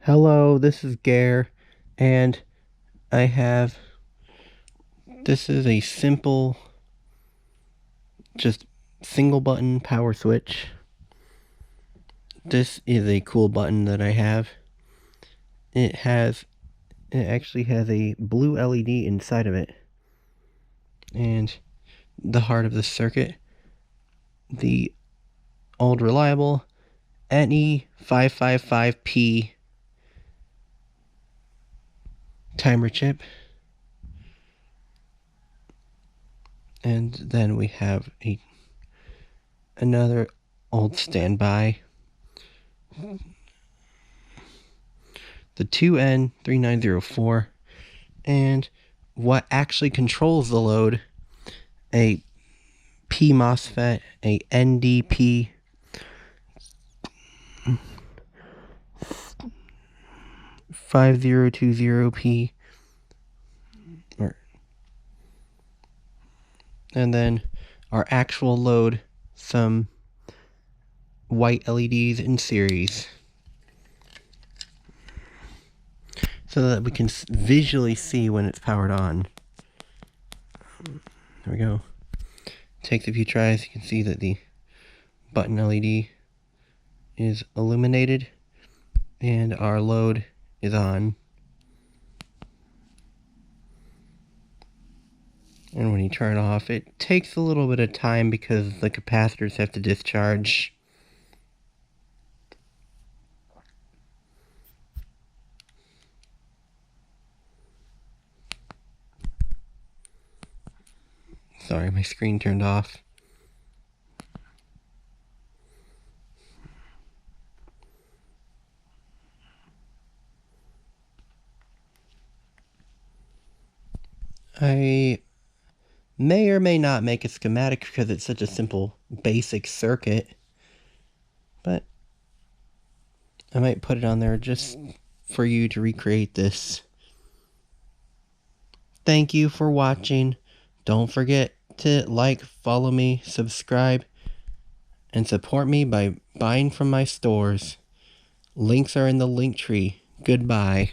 Hello, this is Gare, and this is a simple, just single button power switch. This is a cool button that I have. It actually has a blue LED inside of it. And the heart of the circuit, the old reliable NE555 timer chip. And then we have another old standby, the 2N3904, and what actually controls the load, a P MOSFET, a NDP6020P, and then our actual load, some white LEDs in series, so that we can visually see when it's powered on. There we go. Takes a few tries. You can see that the button LED is illuminated and our load is on. And when you turn it off, it takes a little bit of time because the capacitors have to discharge. Sorry, my screen turned off. I may or may not make a schematic because it's such a simple, basic circuit, but I might put it on there just for you to recreate this. Thank you for watching. Don't forget to like, follow me, subscribe, and support me by buying from my stores. Links are in the link tree. Goodbye.